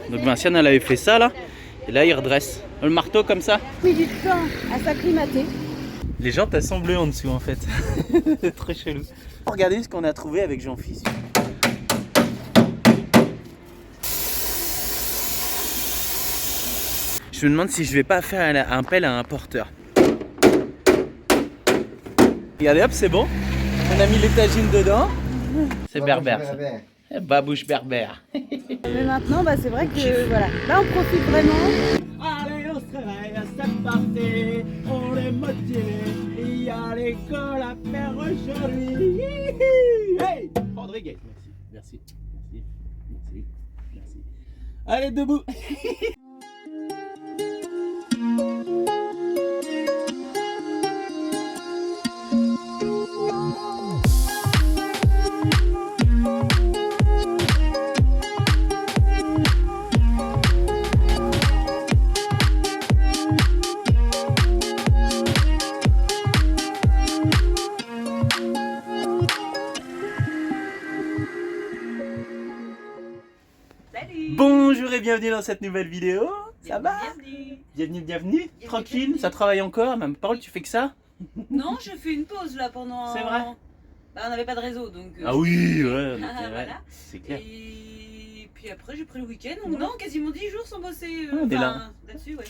Donc Vinciane, elle avait fait ça là. Et là, il redresse le marteau comme ça. Pris du temps à s'acclimater. Les jantes, elles sont bleues en dessous en fait. Très chelou. Regardez ce qu'on a trouvé avec Jean-Fils. Je me demande si je vais pas faire un pelle à un porteur. Regardez hop, c'est bon. On a mis l'étagine dedans. C'est berbère ça. Babouche berbère. Mais maintenant, bah, c'est vrai que voilà. Là, on profite vraiment. Allez, on se réveille, c'est parti, on est motivé, il y a l'école à faire aujourd'hui. Hey, Rodriguez, merci. Allez, debout. Bonjour et bienvenue dans cette nouvelle vidéo. Ça va? Bienvenue. Bienvenue. Tranquille, ça travaille encore. Même parole, tu fais que ça? Non, je fais une pause là pendant. C'est vrai? Bah, on n'avait pas de réseau donc. Ah oui, ouais, Voilà. c'est clair. Et puis après, j'ai pris le week-end. Donc, non, quasiment 10 jours sans bosser. On est là. Là-dessus, ouais.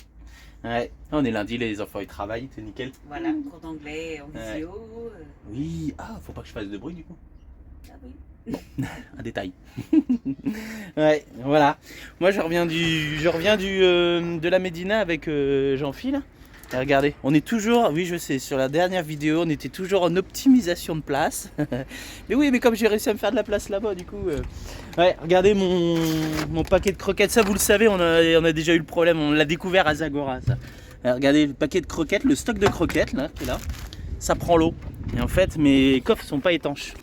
Ouais, on est lundi, les enfants ils travaillent, c'est nickel. Voilà, cours d'anglais en visio. Oui, faut pas que je fasse de bruit du coup. Ah oui. Un détail. Ouais, voilà. Moi je reviens de la Médina avec Jean-Phil. Et regardez, on est toujours, oui je sais, sur la dernière vidéo, on était toujours en optimisation de place. Mais oui, mais comme j'ai réussi à me faire de la place là-bas, du coup... Ouais, regardez mon paquet de croquettes, ça vous le savez, on a déjà eu le problème, on l'a découvert à Zagora, ça. Alors, regardez le paquet de croquettes, le stock de croquettes, là, qui est là, ça prend l'eau. Et en fait, mes coffres sont pas étanches.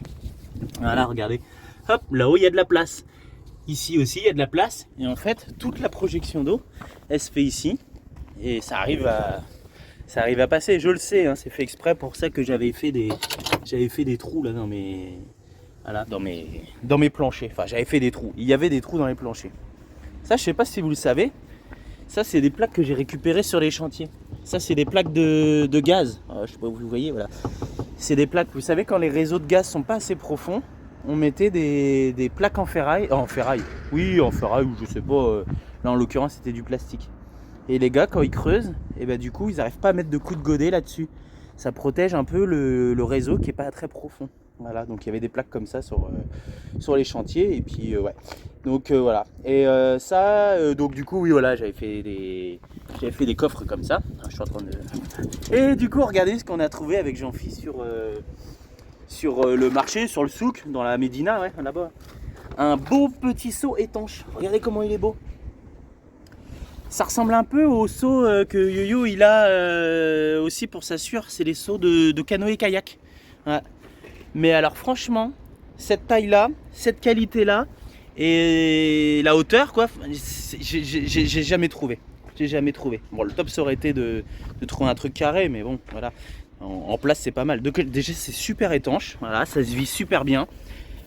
Voilà, regardez. Hop, là-haut, il y a de la place. Ici aussi, il y a de la place. Et en fait, toute la projection d'eau, elle se fait ici. Et ça arrive à passer. Je le sais, hein, c'est fait exprès pour ça que j'avais fait des trous là dans mes... Voilà, dans mes planchers. Enfin, j'avais fait des trous. Il y avait des trous dans les planchers. Ça, je sais pas si vous le savez. Ça, c'est des plaques que j'ai récupérées sur les chantiers. Ça, c'est des plaques de gaz. Je sais pas si vous voyez, voilà. C'est des plaques, vous savez, quand les réseaux de gaz sont pas assez profonds, on mettait des plaques en ferraille. En ferraille. Oui, en ferraille, ou je sais pas. Là, en l'occurrence, c'était du plastique. Et les gars, quand ils creusent, et ben, du coup, ils n'arrivent pas à mettre de coups de godet là-dessus. Ça protège un peu le réseau qui est pas très profond. Voilà, donc il y avait des plaques comme ça sur les chantiers. Et puis, ouais. Donc, voilà. Et donc du coup, oui, voilà, j'avais fait des coffres comme ça. Je suis en train de... Et du coup, regardez ce qu'on a trouvé avec Jean-Phil sur le marché, sur le souk, dans la Médina, ouais, là-bas. Un beau petit seau étanche. Regardez comment il est beau. Ça ressemble un peu au seau que Yo-Yo il a aussi pour sa sueur. C'est les seaux de canoë-kayak. Ouais. Mais alors franchement, cette taille-là, cette qualité-là et la hauteur, quoi, j'ai jamais trouvé. J'ai jamais trouvé. Bon, le top ça aurait été de trouver un truc carré, mais bon, voilà. En place, c'est pas mal. Donc, déjà, c'est super étanche. Voilà, ça se vit super bien.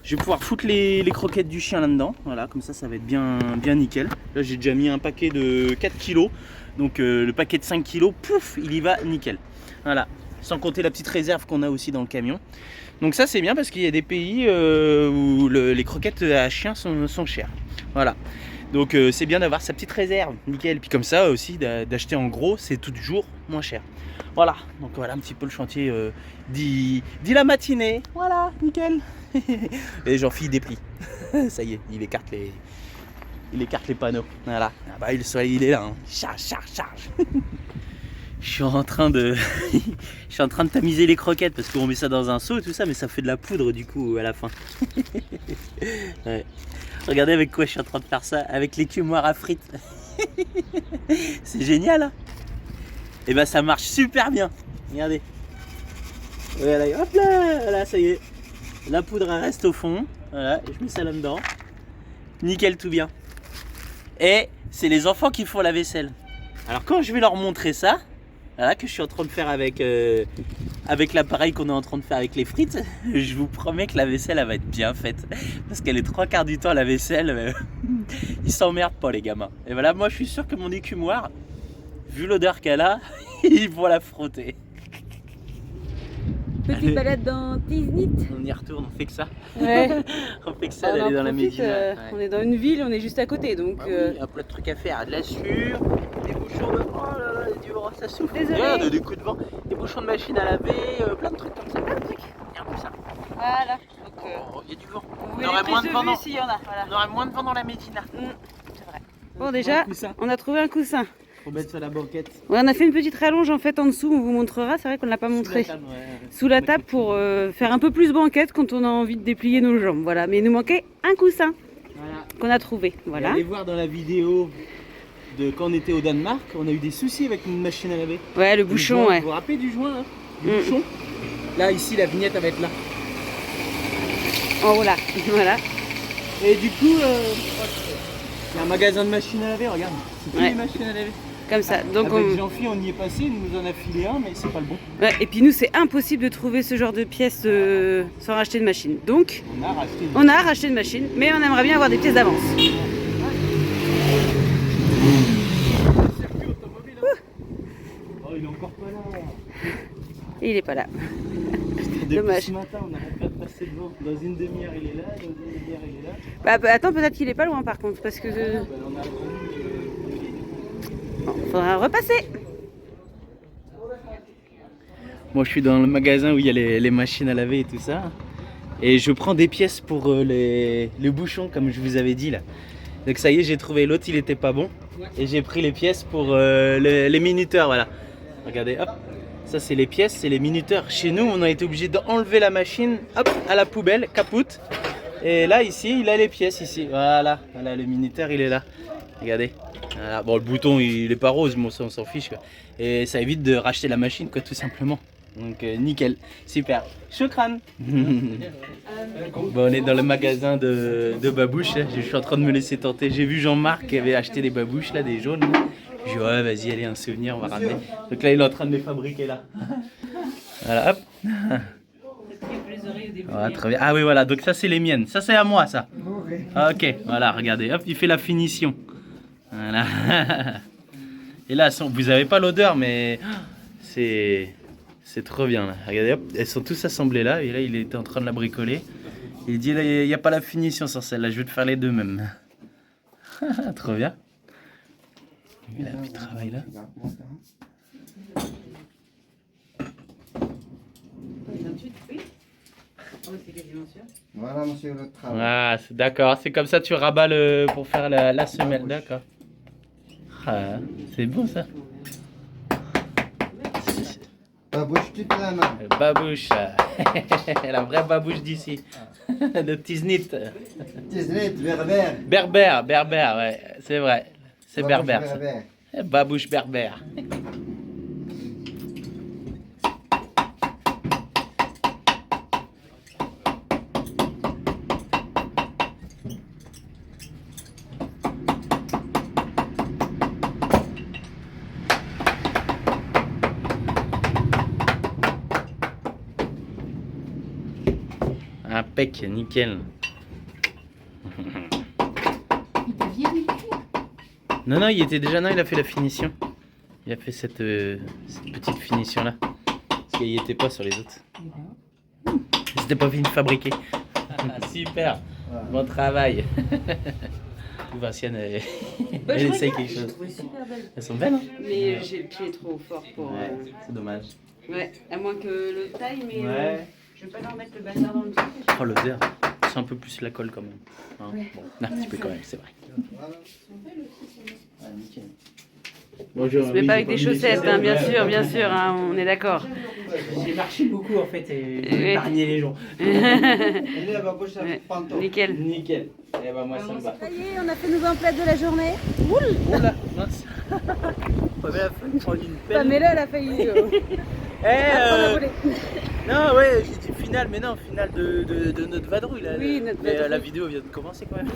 Je vais pouvoir foutre les croquettes du chien là-dedans. Voilà, comme ça va être bien nickel. Là, j'ai déjà mis un paquet de 4 kg. Donc, le paquet de 5 kg, pouf, il y va nickel. Voilà, sans compter la petite réserve qu'on a aussi dans le camion. Donc ça, c'est bien parce qu'il y a des pays où les croquettes à chien sont chères. Voilà. Donc, c'est bien d'avoir sa petite réserve, nickel. Puis comme ça aussi, d'acheter en gros, c'est toujours moins cher. Voilà, donc voilà un petit peu le chantier dit la matinée. Voilà, nickel. Et Jean-Phil déplie. Ça y est, il écarte les panneaux. Voilà. Ah bah, le soleil il est là. Hein. Charge. Je suis en train de tamiser les croquettes parce qu'on met ça dans un seau et tout ça, mais ça fait de la poudre du coup à la fin. Ouais. Regardez avec quoi je suis en train de faire ça, avec l'écumoire à frites. C'est génial. Hein. Et bah ça marche super bien. Regardez. Voilà, hop là, voilà, ça y est. La poudre elle reste au fond. Voilà, je mets ça là-dedans. Nickel, tout bien. Et c'est les enfants qui font la vaisselle. Alors quand je vais leur montrer ça, voilà, que je suis en train de faire avec avec l'appareil qu'on est en train de faire avec les frites, je vous promets que la vaisselle elle va être bien faite. Parce qu'elle est 3/4 du temps la vaisselle, ils s'emmerdent pas les gamins. Et voilà, moi je suis sûr que mon écumoire, vu l'odeur qu'elle a, ils vont la frotter. Petite balade dans Tiznit. On y retourne, on fait que ça. Ouais. On fait que ça On en d'aller dans la profite, Médina. Ouais. On est dans une ville, on est juste à côté donc. Bah oui, il y a plein de trucs à faire, de la sûre, des bouchons de... Oh là là, du vent, ça souffle. Désolé. Regarde, des coups de vent, des bouchons de machine à laver, plein de trucs comme ça, plein de trucs. Il y a un peu ça. Voilà. Donc, Oh, il y a du vent. vous On aurait moins de vent dans... s'il y en a. Voilà. On aurait moins de vent dans la Médina. C'est vrai. Bon déjà, on a trouvé un coussin. Faut mettre sur la banquette. Ouais, on a fait une petite rallonge en fait en dessous, on vous montrera, c'est vrai qu'on ne l'a pas montré. Sous la table pour faire un peu plus banquette quand on a envie de déplier nos jambes. Voilà, mais il nous manquait un coussin Voilà. qu'on a trouvé. Voilà. Allez voir dans la vidéo de quand on était au Danemark, on a eu des soucis avec une machine à laver. Ouais, le Du bouchon, joint, ouais. Vous vous rappelez du joint, hein, du Mm. bouchon. Là, ici, la vignette elle va être là. En haut là, voilà. Et du coup, il y a un magasin de machines à laver, regarde. C'est tous Ouais. les machines à laver. Comme ça. Donc Avec on... Jean-Phi, on y est passé, il nous en a filé un, mais c'est pas le bon. ouais, et puis nous, c'est impossible de trouver ce genre de pièces sans racheter de machine. Donc, On a racheté une. on a racheté une machine, mais on aimerait bien avoir des pièces d'avance. Oh, il est encore pas là. Et il est pas là. Depuis Dommage. ce matin, on n'arrête pas de passer devant. Dans une demi-heure, il est là. Dans une demi-heure, il est là. Bah, attends, peut-être qu'il est pas loin par contre, parce que Ben, on a attendu, bon, faudra repasser. Moi je suis dans le magasin où il y a les machines à laver et tout ça. Et je prends des pièces pour les bouchons comme je vous avais dit là. Donc ça y est, j'ai trouvé l'autre, il était pas bon. Et j'ai pris les pièces pour les minuteurs, voilà. Regardez, hop. Ça c'est les pièces, c'est les minuteurs. Chez nous, on a été obligé d'enlever la machine, hop, à la poubelle, capoute. Et là ici, il a les pièces ici. Voilà, voilà le minuteur, il est là. Regardez. Voilà. Bon, le bouton il est pas rose, mais ça, on s'en fiche quoi. Et ça évite de racheter la machine quoi, tout simplement. Donc nickel, super. Choukran. Bon, on est dans le magasin de babouches. Là. Je suis en train de me laisser tenter. J'ai vu Jean-Marc qui avait acheté des babouches là, des jaunes. Là. Je dis ouais, vas-y, allez, un souvenir, on va ramener. Donc là, il est en train de les fabriquer là. Voilà, hop. Voilà, très bien. Ah oui, voilà. Donc ça, c'est les miennes. Ça, c'est à moi, ça. Ok, voilà, regardez. Hop, il fait la finition. Voilà. Et là, vous n'avez pas l'odeur, mais c'est trop bien. Là. Regardez, hop, elles sont tous assemblées là. Et là, il était en train de la bricoler. Il dit, là, il n'y a pas la finition sur celle-là. Je vais te faire les deux mêmes. Trop bien. Il a un petit travail là. Voilà, monsieur, le travail. Ah, d'accord. C'est comme ça tu rabats pour faire la semelle. D'accord. Ah, c'est bon ça. Babouche toute la main. Babouche. La vraie babouche d'ici. De Tiznit. Tiznit, berbère. Berbère, ouais. C'est vrai. C'est Babouche berbère. ça. berbère. Babouche berbère. Impec, nickel. Non, non, il était déjà là, il a fait la finition. Il a fait cette petite finition là. Parce qu'il n'y était pas sur les autres. C'était pas fini de fabriquer. Super, bon travail. Vinciane, elle essaye quelque chose. Elles sont belles, hein? Mais j'ai le pied trop fort pour. Ouais, c'est dommage. Ouais, à moins que le taille, mais Ouais. je vais pas leur mettre le bazar dans le truc. Oh, l'odeur. C'est un peu plus la colle quand même. Hein, Ouais. bon, un petit peu quand même, c'est vrai. Voilà. Ah, nickel. Mais pas avec des chaussettes, hein, bien sûr, hein, on est d'accord. J'ai marché beaucoup en fait et Oui. j'ai épargné les gens. Elle est la babouche, elle Ouais, prend tout. nickel. Nickel. Et ben moi ça me va. Ça y est, on a fait nos emplettes de la journée. Oh là, mince. Pamela a failli prendre une pelle. Pamela, elle a failli. Non, ouais, j'ai dit finale, mais non, finale de notre vadrouille là. Oui, notre Mais vadrouille. la vidéo vient de commencer quand même.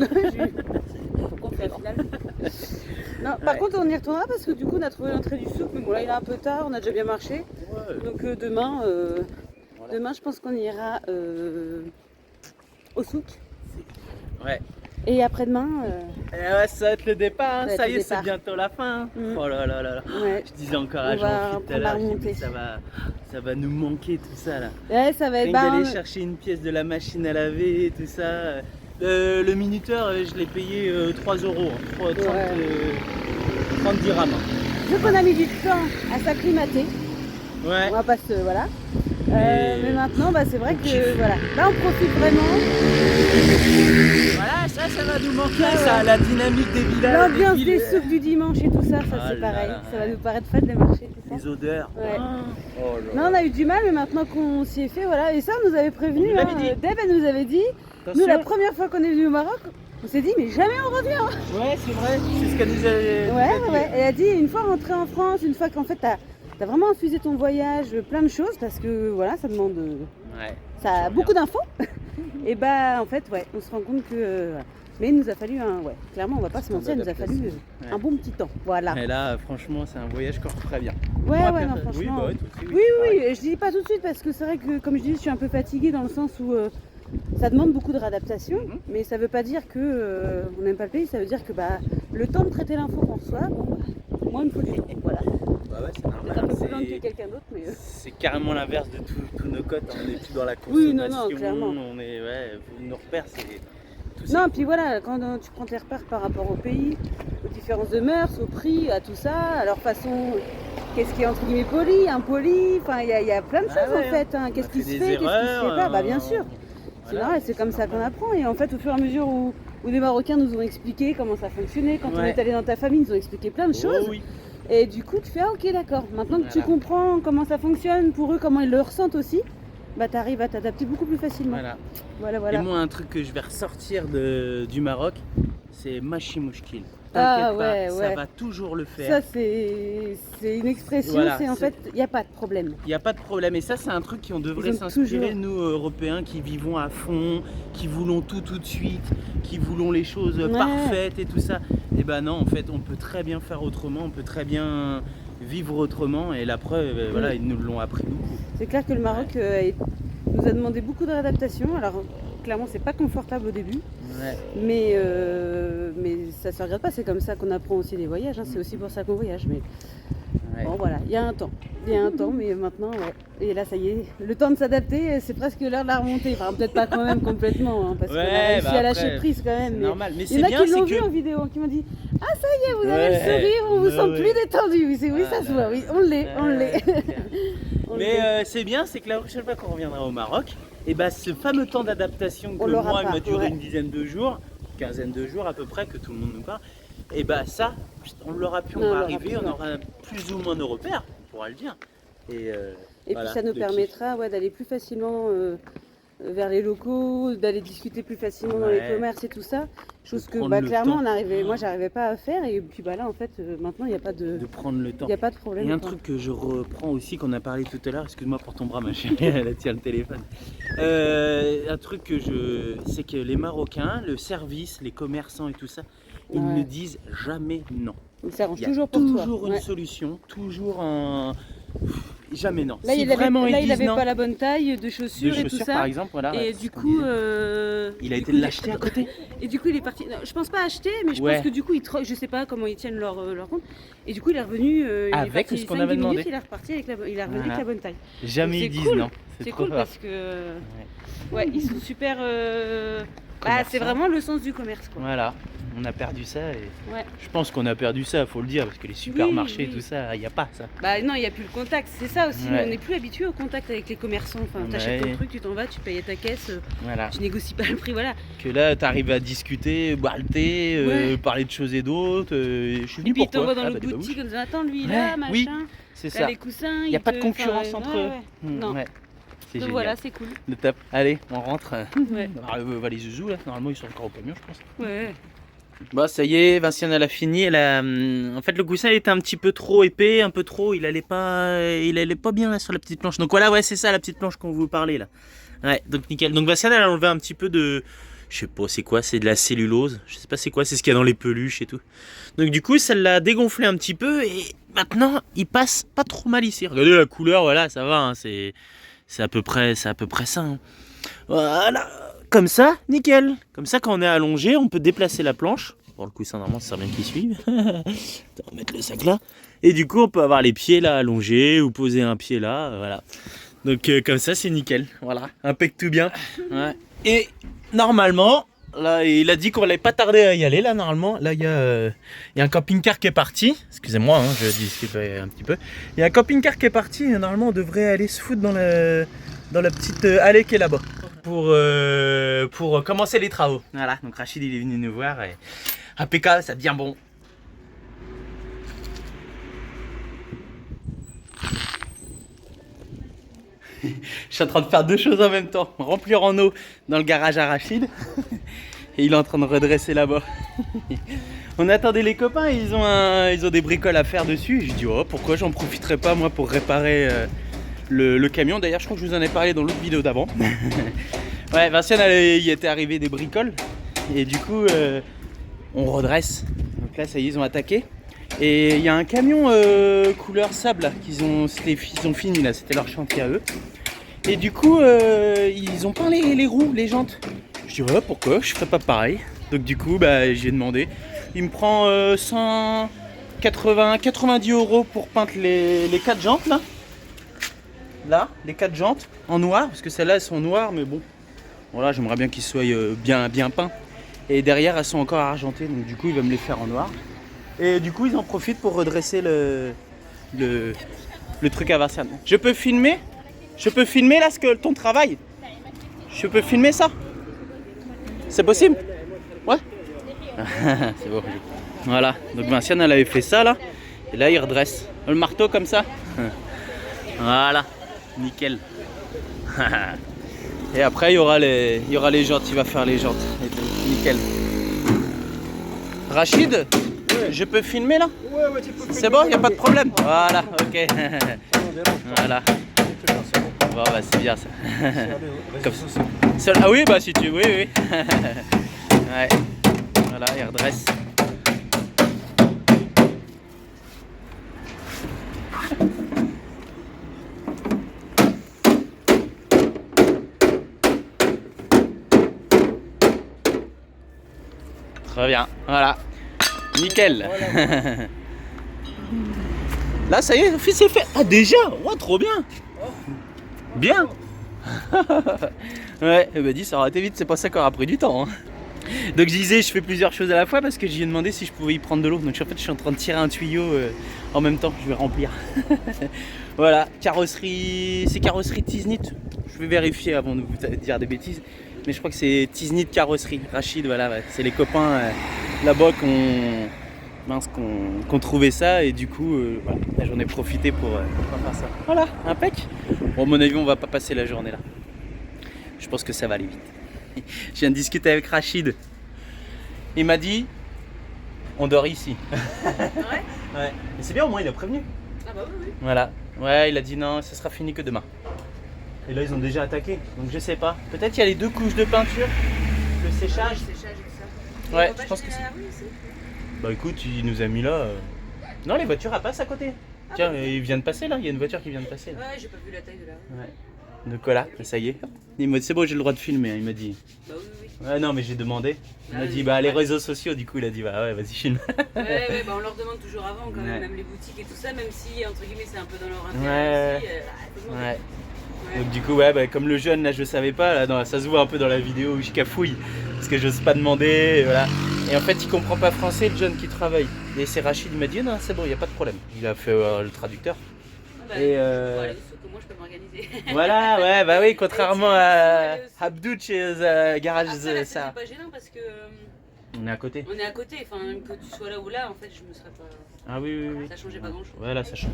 Faut qu'on fasse la finale. Non, par Ouais. contre, on y retournera parce que du coup, on a trouvé l'entrée du souk. Mais bon, là, il est un peu tard, on a déjà bien marché. Donc demain, demain, je pense qu'on ira au souk. Ouais. Et après-demain, Et ouais, ça va être le départ, hein. Ça va être Ça le y est, c'est départ. bientôt la fin. Mm. Oh là là là là. ouais. Je disais encore à On va Jean-Philippe tout à prendre la l'heure, je dis, remontée. ça va nous manquer tout ça là. Ouais, ça va être Rien que d'aller bah, chercher une pièce de la machine à laver, tout ça. Le minuteur, je l'ai payé 3 euros, hein. 30 dirhams. vu qu'on a mis du temps à s'acclimater, Ouais. on va pas se. Voilà. Mais maintenant, bah, c'est vrai on que kiffe. voilà. Là, on profite vraiment. Voilà, ça va nous manquer, Ouais, ça, ouais. la dynamique des villages. L'ambiance villes, des souks du dimanche et tout ça, ça Ah c'est là pareil. là, Ça va ouais. nous paraître fun de marcher, tout ça. les odeurs. Ouais. Oh là Non, là. on a eu du mal, mais maintenant qu'on s'y est fait, voilà. Et ça, on nous avait prévenu. On nous l'avait hein. dit. Deb, elle nous avait dit. Attention. Nous, la première fois qu'on est venu au Maroc, on s'est dit, mais jamais on revient. Ouais, c'est vrai, c'est ce qu'elle nous a dit. Ouais. Elle a dit, une fois rentré en France, une fois qu'en fait, t'as vraiment infusé ton voyage, plein de choses, parce que voilà, ça demande. Ouais. Ça a beaucoup d'infos. Et bah, en fait, ouais, on se rend compte que. Voilà. Mais il nous a fallu un. Ouais, clairement, on va pas se mentir, il nous a fallu un bon petit temps. Voilà. Et là, franchement, c'est un voyage qu'on referait bien. Ouais, Moi, ouais, non, personnellement- franchement. Oui, bah ouais, toi aussi, Oui, pareil. oui, je dis pas tout de suite parce que c'est vrai que, comme je dis, je suis un peu fatiguée dans le sens où ça demande beaucoup de réadaptation, Mhm. mais ça veut pas dire que on n'aime pas le pays, ça veut dire que bah, le temps de traiter l'info qu'on reçoit, bon, bah, moi il me faut du temps. Voilà. Bah ouais, c'est Peut-être un normal. peu plus lent que C'est- quelqu'un d'autre, mais. C'est carrément l'inverse de tous nos codes. On est plus dans la consommation. Oui, non, clairement. On est, ouais, nos repères, c'est tout ça. Non, puis voilà, quand tu prends tes repères par rapport au pays, aux différences de mœurs, au prix, à tout ça, à leur façon, qu'est-ce qui est entre guillemets poli, impoli, enfin il y a plein de Ah choses ouais, en fait. Hein. Qu'est-ce On a qui fait se des fait, qu'est-ce qui se erreurs, fait pas Bah bien sûr. C'est voilà, normal, c'est comme ça qu'on apprend. Et en fait, au fur et à mesure où des Marocains nous ont expliqué comment ça fonctionnait, quand on Ouais. est allé dans ta famille, ils nous ont expliqué plein de choses. Oh oui. Et du coup, tu fais ah, ok, d'accord. Maintenant que tu Voilà. comprends comment ça fonctionne, pour eux, comment ils le ressentent aussi, bah t'arrives à t'adapter beaucoup plus facilement. Voilà. Voilà. Et moi, un truc que je vais ressortir du Maroc, c'est Machi Mouchkil. Ah, T'inquiète ouais, pas, ouais. ça va toujours le faire. Ça, c'est une expression, Voilà, c'est en c'est- fait, il n'y a pas de problème. Il n'y a pas de problème. Et ça, c'est un truc qu'on devrait Ils ont s'inspirer, toujours- nous, Européens, qui vivons à fond, qui voulons tout de suite, qui voulons les choses Ouais. parfaites et tout ça. Et ben non, en fait, on peut très bien faire autrement, on peut très bien vivre autrement. Et la preuve, voilà, ils nous l'ont appris beaucoup. C'est clair que le Maroc nous a demandé beaucoup de réadaptation. Alors, clairement, c'est pas confortable au début, Ouais. mais ça se regarde pas. C'est comme ça qu'on apprend aussi les voyages. Hein. C'est aussi pour ça qu'on voyage. Mais Ouais. bon, voilà, il y a un temps. Mais maintenant, ouais. Et là, ça y est, le temps de s'adapter, c'est presque l'heure de la remontée. Enfin, peut-être pas quand même complètement, hein, parce qu'on a Ouais, réussi bah à lâcher après, prise quand même. C'est mais normal. Mais il c'est y en a bien, qui l'ont c'est vu que. en vidéo, qui m'ont dit ah ça y est, vous avez Ouais, le sourire, on vous bah sent ouais. plus détendu. Oui, oui, ça se voit, oui, on l'est, on l'est. On Mais l'est. c'est bien, c'est que la prochaine fois qu'on reviendra au Maroc, et ben ce fameux temps d'adaptation que On l'aura moi il pas, m'a duré ouais. une dizaine de jours, quinzaine de jours à peu près, que tout le monde nous parle, et ben ça, on l'aura pu, on Non, on va l'aura arriver, pu, on ouais. aura plus ou moins nos repères, on pourra le dire. Et voilà, Puis ça nous le permettra d'aller plus facilement vers les locaux, d'aller discuter plus facilement dans les Ouais. commerces et tout ça. Chose que prendre le clairement temps. moi j'arrivais pas à faire et puis là en fait maintenant il n'y a pas de kiff, de prendre le temps. il y a pas de problème. Et un quoi. truc que je reprends aussi, qu'on a parlé tout à l'heure, excuse-moi pour ton bras ma chérie, elle tient le téléphone. Un truc c'est que les Marocains, le service, les commerçants et tout ça, ils Ouais. ne disent jamais non. Il s'arrange Il y a toujours pour toi. toujours une Ouais. solution, toujours un... Jamais non. Là, Si il avait, vraiment là, ils il disent avait non, pas la bonne taille de de chaussures et tout chaussures ça. par exemple, voilà. Et ouais, du c'est ce qu'on coup, disait. Il a du été coup, l'acheter à côté. Et du coup, il est parti. Non, je pense pas acheter, mais je Ouais. pense que du coup, je sais pas comment ils tiennent leur compte. Et du coup, il est revenu. Il Avec est parti ce qu'on 5-10 avait demandé. minutes, il est reparti avec il est revenu Voilà. avec la bonne taille. Jamais Donc, ils c'est disent cool. non. C'est trop cool fort. parce que ouais, ils sont super. Bah, c'est Commerçants. vraiment le sens du commerce, quoi. Voilà, on a perdu ça et Ouais. je pense qu'on a perdu ça, faut le dire, parce que les supermarchés, oui. tout ça, il n'y a pas ça. Bah non, il n'y a plus le contact, c'est ça aussi. Ouais. On n'est plus habitué au contact avec les commerçants. Enfin, t'achètes Ouais. ton truc, tu t'en vas, tu payes à ta caisse, Voilà. tu négocies pas le prix, voilà. Que là, tu arrives à discuter, boire le thé, Ouais. parler de choses et d'autres. Je suis Et venu puis ils pourquoi t'envoient dans Ah, le bah, des boutique babouches. en disant attends lui là, Ouais, machin. oui, c'est T'as ça. les coussins. Il n'y a pas de te- concurrence enfin, entre ouais, eux. ouais. Non. Ouais. C'est Donc génial. voilà, c'est cool. Le top. Allez, on rentre. Ouais. Alors, va les zouzous là, normalement ils sont encore au camion, je pense. Ouais. Bon, ça y est, Vinciane elle a fini. En fait, le coussin il était un petit peu trop épais, un peu trop. Il allait pas bien là sur la petite planche. Donc voilà, ouais, c'est ça la petite planche qu'on vous parlait là. Ouais, donc nickel. Donc Vinciane elle a enlevé un petit peu de Je sais pas c'est quoi, c'est de la cellulose. Je sais pas c'est quoi, c'est ce qu'il y a dans les peluches et tout. Donc du coup, ça l'a dégonflé un petit peu et maintenant, il passe pas trop mal ici. Regardez la couleur, voilà, ça va, hein, c'est à peu près ça. Hein. Voilà, comme ça, nickel. Comme ça, quand on est allongé, on peut déplacer la planche. Bon, le coussin, normalement, ça sert bien qu'il suive. On va remettre le sac là. Et du coup, on peut avoir les pieds là allongés ou poser un pied là, voilà. Donc comme ça, c'est nickel. Voilà, impec tout bien. Ouais. Et normalement, là, il a dit qu'on n'allait pas tarder à y aller. Là, normalement, là, il y a un camping-car qui est parti. Excusez-moi, hein, je discute un petit peu. Il y a un camping-car qui est parti. Et normalement, on devrait aller se foutre dans la petite allée qui est là-bas pour commencer les travaux. Voilà. Donc Rachid, il est venu nous voir. Et impeccable, ça devient bon. Je suis en train de faire deux choses en même temps. Remplir en eau dans le garage à Rachid. Et il est en train de redresser là-bas. On attendait les copains, ils ont des bricoles à faire dessus. Et je dis oh pourquoi j'en profiterais pas moi pour réparer le camion. D'ailleurs je crois que je vous en ai parlé dans l'autre vidéo d'avant. Ouais, Vinciane il était arrivé des bricoles. Et du coup on redresse. Donc là ça y est, ils ont attaqué. Et il y a un camion couleur sable là, ils ont fini là, c'était leur chantier à eux. Et du coup ils ont peint les roues, les jantes. Je dis ouais pourquoi je ferais pas pareil. Donc du coup bah j'ai demandé. Il me prend 90 € pour peindre les 4 jantes là. Là, les 4 jantes en noir, parce que celles-là elles sont noires, mais bon. Voilà, j'aimerais bien qu'ils soient bien peints. Et derrière elles sont encore argentées, donc du coup il va me les faire en noir. Et du coup ils en profitent pour redresser le truc à Vinciane. Je peux filmer là ton travail. Je peux filmer ça. C'est possible? Ouais. C'est bon. Voilà, donc Vinciane elle avait fait ça là. Et là il redresse le marteau comme ça. Voilà, nickel. Et après il y aura les jantes, il va faire les jantes. Nickel. Rachid, je peux filmer là? Ouais, tu peux. C'est bon, il n'y a pas de problème. Voilà, ok. Voilà. Bon bah c'est bien ça. Comme ça. Ah oui, bah si tu... Oui. Ouais. Voilà, il redresse. Très bien, voilà. Nickel. Voilà. Là, ça y est, c'est fait. Ah, déjà? Oh, trop bien. Bien. Ouais, elle m'a dit ça aurait été vite, c'est pas ça qui aura pris du temps. Hein. Donc je disais, je fais plusieurs choses à la fois parce que j'ai demandé si je pouvais y prendre de l'eau. Donc en fait, je suis en train de tirer un tuyau en même temps, je vais remplir. Voilà, carrosserie, c'est carrosserie Tiznit. Je vais vérifier avant de vous dire des bêtises. Mais je crois que c'est Tiznit carrosserie. Rachid, voilà, ouais. C'est les copains là-bas qu'on trouvait ça et du coup voilà, j'en ai profité pour faire ça. Voilà, impec. Bon, à mon avis on va pas passer la journée là. Je pense que ça va aller vite. Je viens de discuter avec Rachid. Il m'a dit on dort ici. Ouais. Ouais. Mais c'est bien, au moins il a prévenu. Ah bah oui. Voilà. Ouais, il a dit non, ça sera fini que demain. Et là ils ont déjà attaqué. Donc je sais pas. Peut-être qu'il y a les 2 couches de peinture, le séchage. Le séchage et ça. Ouais, je pense que c'est. Ici. Bah écoute, il nous a mis là. Non, les voitures elles passent à côté. Tiens, il vient de passer là, il y a une voiture qui vient de passer là. Ouais, j'ai pas vu la taille de la rue. Ouais. Donc voilà, ça y est. Il m'a dit c'est bon, j'ai le droit de filmer, il m'a dit. Bah oui. Ouais, non, mais j'ai demandé. Il m'a Ah, dit oui. bah les réseaux sociaux, du coup il a dit bah ouais, vas-y filme. Ouais, bah on leur demande toujours avant quand même, Ouais. même les boutiques et tout ça, même si entre guillemets c'est un peu dans leur Ouais. intérêt aussi. Tout le monde Ouais. est- Donc du coup ouais, bah, comme le jeune là je savais pas, là, ça se voit un peu dans la vidéo où je cafouille. Parce que j'ose pas demander, et voilà. Et en fait il comprend pas français le jeune qui travaille. Et c'est Rachid, il m'a dit non c'est bon, il y a pas de problème. Il a fait le traducteur. Ah bah, Et bon, allez, sauf que moi je peux m'organiser. Voilà, ouais, bah oui, contrairement à Abdou chez Garage Après, là, ça. c'est pas gênant parce que On est à côté. on est à côté, enfin que tu sois là ou là, en fait je me serais pas. Ah oui. Ça changeait pas grand chose. Ouais, là ça change.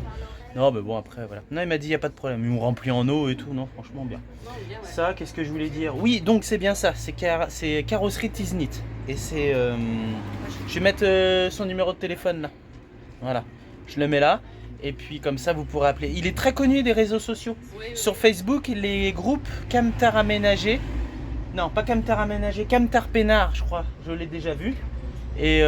Non, mais bon, après, voilà. Non, il m'a dit, il n'y a pas de problème. Ils m'ont rempli en eau et tout. Non, franchement, bien. Non, bien, ouais. Ça, qu'est-ce que je voulais dire? Oui, donc c'est bien ça. C'est carrosserie Tiznit. Et c'est. Je vais mettre son numéro de téléphone là. Voilà. Je le mets là. Et puis, comme ça, vous pourrez appeler. Il est très connu des réseaux sociaux. Oui. Sur Facebook, les groupes Camtar Aménagé. Non, pas Camtar aménagé, Camtar Pénard, je crois. Je l'ai déjà vu. Et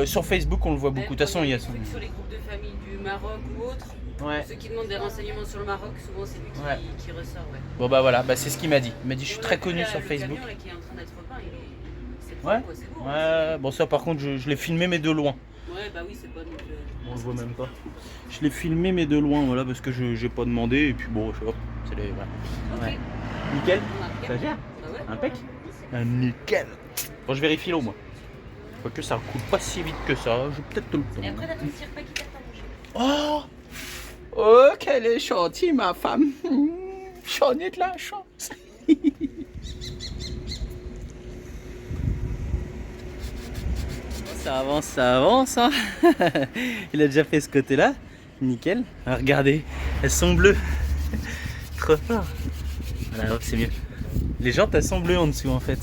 sur Facebook, on le voit beaucoup. De toute façon, il y a son. Sur les groupes de famille du Maroc ou autres, Ouais. ceux qui demandent des renseignements sur le Maroc, souvent c'est lui qui ressort. Ouais. Bon bah voilà, bah, c'est ce qu'il m'a dit. Il m'a dit je suis Et on très a vu connu là, sur le Facebook. camion, là, qui est en train d'être peint, c'est Ouais. propre, quoi, c'est beau. Ouais, bon ça par contre je l'ai filmé mais de loin. Ouais, bah oui, c'est pas donc. On le voit même pas. Je l'ai filmé mais de loin, voilà, parce que je j'ai pas demandé et puis bon, je sais pas. C'est les. Voilà. Ok. Ouais. Nickel. On a Ça gère. Bah ouais. Impec. Nickel. Bon, je vérifie l'eau moi. Quoique ça coule pas si vite que ça, j'ai peut-être tout le temps. Et après, t'as ton cirque qui t'attend, mon chéri. Oh, oh, qu'elle est gentille, ma femme. J'en ai de la chance. Ça avance, hein. Il a déjà fait ce côté-là. Nickel. Ah, regardez, elles sont bleues. Trop fort. Voilà, hop, c'est mieux. Les jantes, elles sont bleues en dessous, en fait.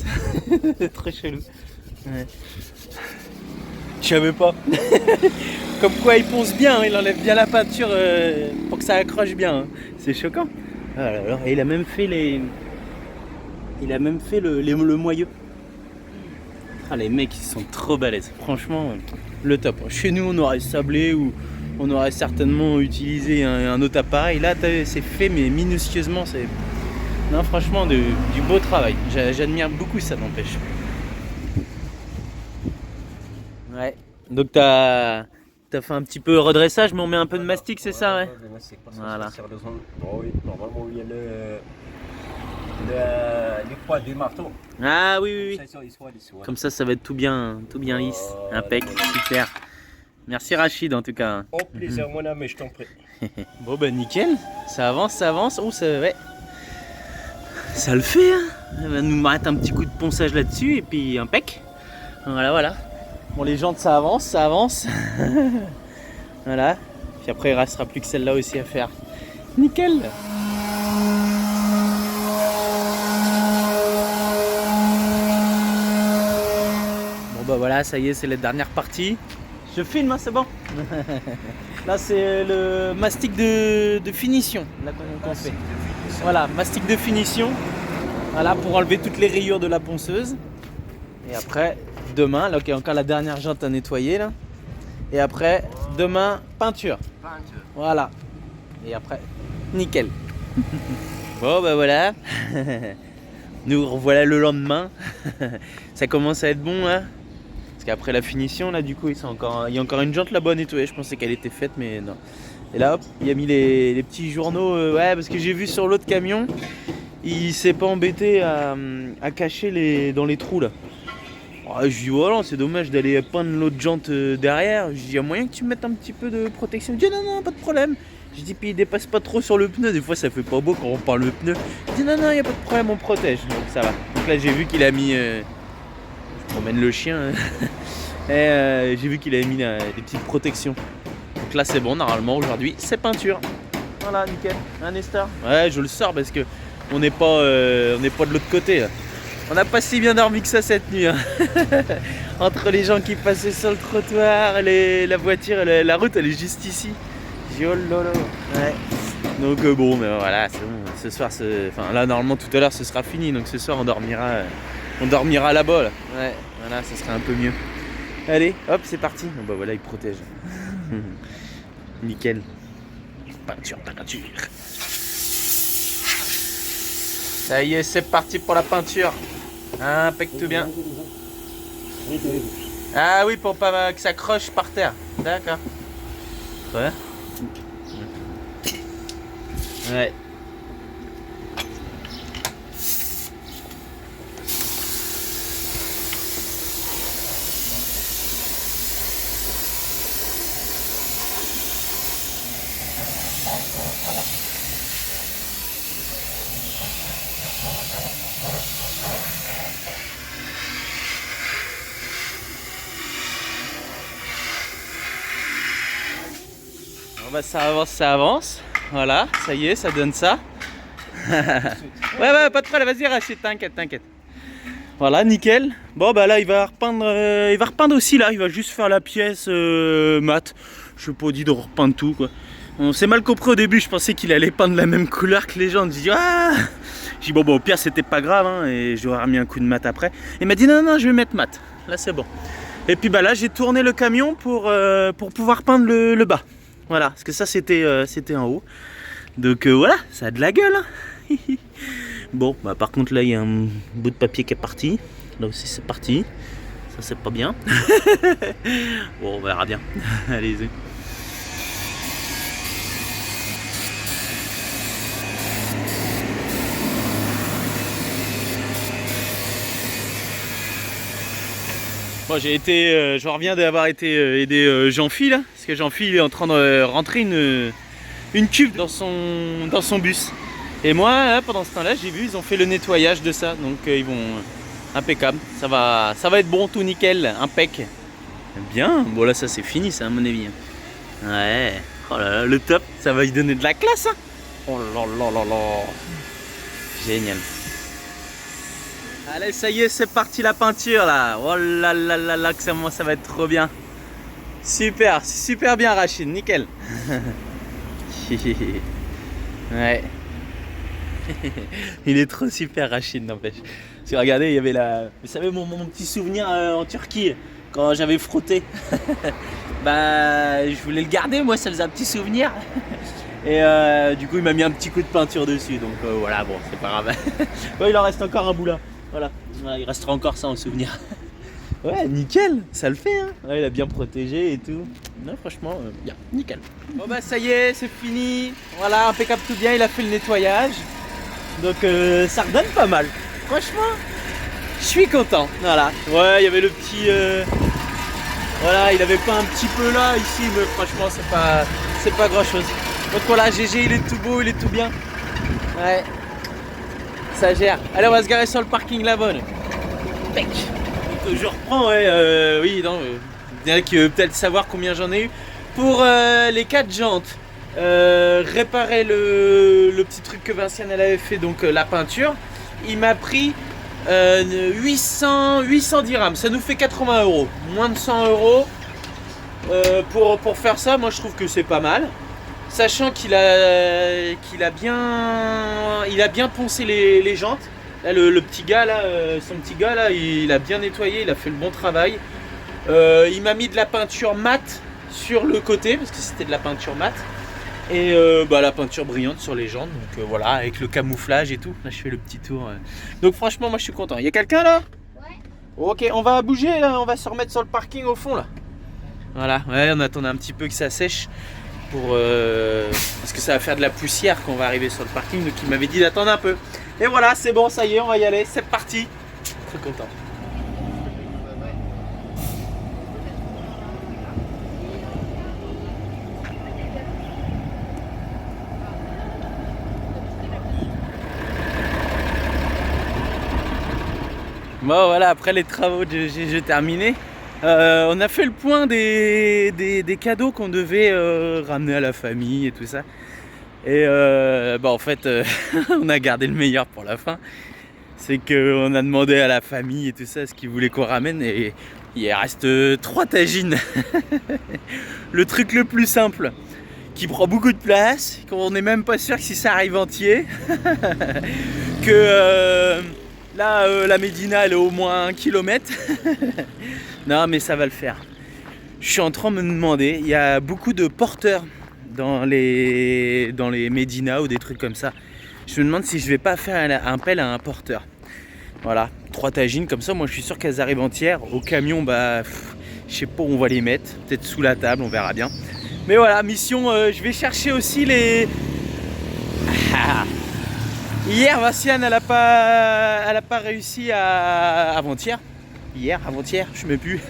Très chelou. Ouais. Je savais pas. Comme quoi il ponce bien, hein, il enlève bien la peinture pour que ça accroche bien. Hein. C'est choquant. Alors, et il a même fait le moyeu. Ah, les mecs ils sont trop balèzes. Franchement, le top. Chez nous on aurait sablé ou on aurait certainement utilisé un autre appareil. Là c'est fait mais minutieusement. Non, franchement du beau travail. J'admire beaucoup ça, n'empêche. Ouais. Donc t'as fait un petit peu redressage, mais on met un peu de mastic, c'est ça, ouais. Voilà. Oui, normalement il y a les poids du marteau. Ah oui, oui, oui. Ça, ils sont dessous, ouais. Comme ça va être tout bien lisse. Impec, super. Merci Rachid en tout cas. Au plaisir mon ami, je t'en prie. Bon bah nickel, ça avance. Oh ça, ouais. Ça le fait, hein. Elle va nous mettre un petit coup de ponçage là-dessus et puis impec. Voilà. Bon, les jantes ça avance. Voilà. Puis après il restera plus que celle-là aussi à faire. Nickel. Bon bah voilà, ça y est, c'est la dernière partie. Je filme, hein, c'est bon. Là c'est le mastic de finition là, qu'on fait. Voilà, mastic de finition. Voilà, pour enlever toutes les rayures de la ponceuse. Et après, demain, là, il y a encore la dernière jante à nettoyer là. Et après, demain, peinture. Voilà. Et après, nickel. Bon bah voilà. Nous revoilà le lendemain. Ça commence à être bon, hein. Parce qu'après la finition, là, du coup, il y a encore une jante là-bas à nettoyer. Je pensais qu'elle était faite, mais non. Et là, hop, il a mis les petits journaux. Ouais, parce que j'ai vu sur l'autre camion, il s'est pas embêté à cacher dans les trous là. Oh, je dis voilà, c'est dommage d'aller peindre l'autre jante derrière. Je dis il y a moyen que tu mettes un petit peu de protection. Il dit non, pas de problème. Je dis puis il dépasse pas trop sur le pneu. Des fois ça fait pas beau quand on peint le pneu. Je dis non, il y a pas de problème, on protège. Donc ça va. Donc là j'ai vu qu'il a mis. Je promène le chien. Et j'ai vu qu'il avait mis des petites protections. Donc là c'est bon, normalement aujourd'hui c'est peinture. Voilà, nickel. Un Nestor. Ouais, je le sors parce que on n'est pas de l'autre côté là. On n'a pas si bien dormi que ça cette nuit. Hein. Entre les gens qui passaient sur le trottoir, la voiture, la route elle est juste ici. J'ai oh lolo. Ouais. Donc bon, mais voilà, c'est bon. Ce soir, enfin là normalement tout à l'heure ce sera fini. Donc ce soir on dormira là-bas. Là. Ouais, voilà, ça sera un peu mieux. Allez, hop, c'est parti. Bon, bah voilà, il protège. Nickel. Peinture. Ça y est, c'est parti pour la peinture. Impec tout bien. Ah oui, pour pas que ça croche par terre. D'accord. Ouais. Ouais. Bah, ça avance, voilà, ça y est, ça donne ça. ouais, pas de problème, vas-y Rachid, t'inquiète. Voilà, nickel. Bon bah là il va repeindre aussi là, il va juste faire la pièce mat. Je n'ai pas dit de repeindre tout quoi. On s'est mal compris au début, je pensais qu'il allait peindre la même couleur que les gens. Je dis J'ai dit bon, au pire c'était pas grave hein, et j'aurais remis un coup de mat après. Il m'a dit non, je vais mettre mat. Là c'est bon. Et puis bah là j'ai tourné le camion pour pouvoir peindre le bas. Voilà, parce que ça c'était en haut. Donc voilà, ça a de la gueule. Hein. Bon, bah par contre là il y a un bout de papier qui est parti. Là aussi c'est parti. Ça c'est pas bien. Bon, on verra bien. Allez-y. Bon, je reviens d'avoir été aider Jean-Phil, parce que Jean-Phil est en train de rentrer une cuve dans son bus. Et moi, là, pendant ce temps-là, j'ai vu, ils ont fait le nettoyage de ça, donc ils vont impeccable. Ça va être bon, tout nickel, impec. Bien, bon là ça c'est fini, ça à mon avis. Ouais, oh là là, le top, ça va y donner de la classe. Hein. Oh là là là là, génial. Allez, ça y est, c'est parti la peinture là. Oh là là là là, que ça va être trop bien. Super, super bien Rachid, nickel. Ouais. Il est trop super Rachid, n'empêche. Parce que regardez, il y avait vous savez mon petit souvenir en Turquie, quand j'avais frotté. Bah, je voulais le garder, moi ça faisait un petit souvenir. Et du coup il m'a mis un petit coup de peinture dessus, donc voilà, bon c'est pas grave. Ouais, il en reste encore un bout là. Voilà, il restera encore ça en souvenir. Ouais, nickel, ça le fait hein. Ouais, il a bien protégé et tout. Non, franchement, bien, nickel. Bon bah ça y est, c'est fini. Voilà, impeccable tout bien, il a fait le nettoyage. Donc ça redonne pas mal. Franchement, je suis content. Voilà, ouais, il y avait le petit... Voilà, il avait pas un petit peu là, ici, mais franchement, c'est pas grand chose. Donc voilà, GG, il est tout beau, il est tout bien. Ouais. Ça gère. Allez, on va se garer sur le parking là-bas. Pec. Je reprends, ouais, oui, non, il y en a qui veut peut-être savoir combien j'en ai eu. Pour les 4 jantes, réparer le petit truc que Vinciane elle avait fait, donc la peinture, il m'a pris 800 dirhams, ça nous fait 80 €. Moins de 100 € pour faire ça, moi je trouve que c'est pas mal. Sachant qu'il a bien poncé les jantes. Là, le petit gars là, son petit gars là, il a bien nettoyé, il a fait le bon travail. Il m'a mis de la peinture mate sur le côté parce que c'était de la peinture mate. Et la peinture brillante sur les jantes, donc voilà, avec le camouflage et tout. Là je fais le petit tour. Donc franchement moi je suis content. Il y a quelqu'un là? Ouais. Ok, on va bouger là, on va se remettre sur le parking au fond là. Voilà, ouais, on attendait un petit peu que ça sèche. Parce que ça va faire de la poussière quand on va arriver sur le parking, donc il m'avait dit d'attendre un peu. Et voilà, c'est bon, ça y est, on va y aller, c'est parti. Très content. Bon voilà, après les travaux j'ai terminé. On a fait le point des cadeaux qu'on devait ramener à la famille et tout ça. Et en fait, on a gardé le meilleur pour la fin. C'est qu'on a demandé à la famille et tout ça ce qu'ils voulaient qu'on ramène. Et il reste 3 tagines. Le truc le plus simple, qui prend beaucoup de place, qu'on n'est même pas sûr que si ça arrive entier. Que là, la Médina, elle est au moins 1 kilomètre. Non mais ça va le faire. Je suis en train de me demander, il y a beaucoup de porteurs dans les Médinas ou des trucs comme ça. Je me demande si je vais pas faire un appel à un porteur. Voilà, 3 tagines comme ça, moi je suis sûr qu'elles arrivent entières. Au camion, je sais pas où on va les mettre, peut-être sous la table, on verra bien. Mais voilà, mission, je vais chercher aussi les... Hier, Vinciane, elle a pas réussi avant-hier. Hier, avant-hier, je ne sais plus.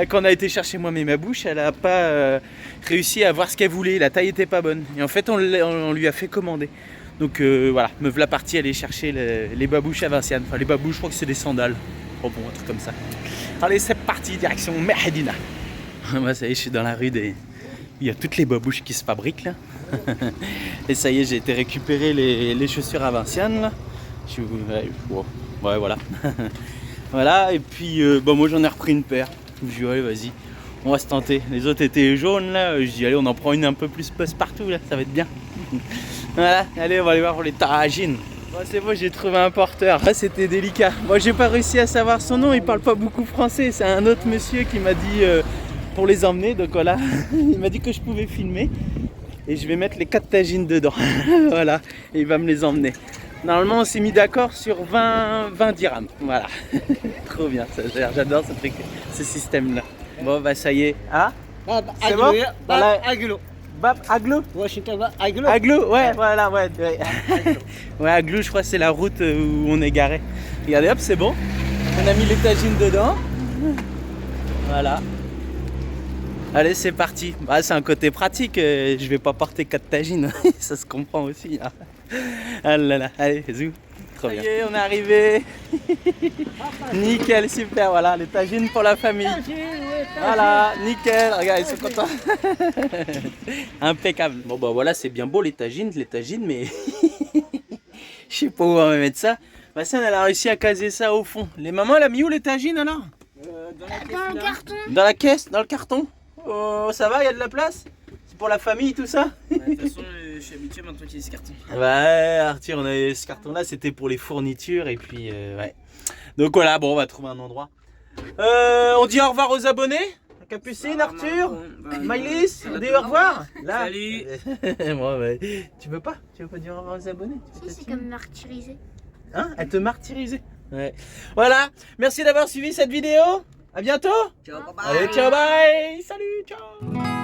Quand on a été chercher moi ma bouche, elle n'a pas réussi à voir ce qu'elle voulait. La taille était pas bonne. Et en fait, on lui a fait commander. Donc voilà, me voilà partie aller chercher les babouches à Vinciane. Enfin, les babouches, je crois que c'est des sandales. Oh bon, un truc comme ça. Allez, c'est parti, direction Médina. Moi, ça y est, je suis dans la rue des... Il y a toutes les babouches qui se fabriquent là. Et ça y est, j'ai été récupérer les chaussures à Vinciane là. Ouais, voilà. Voilà, et puis moi j'en ai repris une paire. Je me suis dit, allez, vas-y, on va se tenter. Les autres étaient jaunes là. Je dis, allez, on en prend une un peu plus passe-partout là, ça va être bien. Voilà, allez, on va aller voir pour les tagines. Bon, c'est bon, j'ai trouvé un porteur. Là, c'était délicat. Moi, j'ai pas réussi à savoir son nom. Il parle pas beaucoup français. C'est un autre monsieur qui m'a dit pour les emmener. Donc voilà, il m'a dit que je pouvais filmer. Et je vais mettre les 4 tagines dedans. Voilà, et il va me les emmener. Normalement, on s'est mis d'accord sur 20 dirhams. Voilà, trop bien. J'adore ce truc, ce système-là. Bon, bah ça y est. Ah, c'est bon. Voilà. Bab Aglou. Aglou, ouais, voilà, ouais. Ouais, Aglou, je crois que c'est la route où on est garé. Regardez, hop, c'est bon. On a mis les tagines dedans. Voilà. Allez, c'est parti. Bah, c'est un côté pratique. Je vais pas porter 4 tagines. Ça se comprend aussi. Hein. Ah là là, allez, zou. Trop bien. Ça y est, on est arrivé. Nickel, super. Voilà, les tagines pour la famille. Voilà, nickel. Regarde, ils sont contents. Impeccable. Bon, bah voilà, c'est bien beau les tagines, mais je sais pas où on va mettre ça. Ma sœur, elle a réussi à caser ça au fond. Les mamans, elle a mis où les tagines alors? Dans le carton. Dans la caisse, dans le carton. Oh, ça va, il y a de la place? C'est pour la famille, tout ça? De toute façon, je suis habitué maintenant qu'il y ait ce carton. Ouais, Arthur, on avait ce carton-là, c'était pour les fournitures et puis ouais. Donc voilà, bon, on va trouver un endroit. On dit au revoir aux abonnés. Capucine, Arthur, Maïlis, on dit au revoir. Là. Salut. Bon, bah, tu veux pas dire au revoir aux abonnés? Si, c'est comme martyrisé. Hein? Elle te martyrisait. Ouais. Voilà, merci d'avoir suivi cette vidéo. À bientôt. Ciao, bye bye. Allez, ciao, bye. Salut, ciao.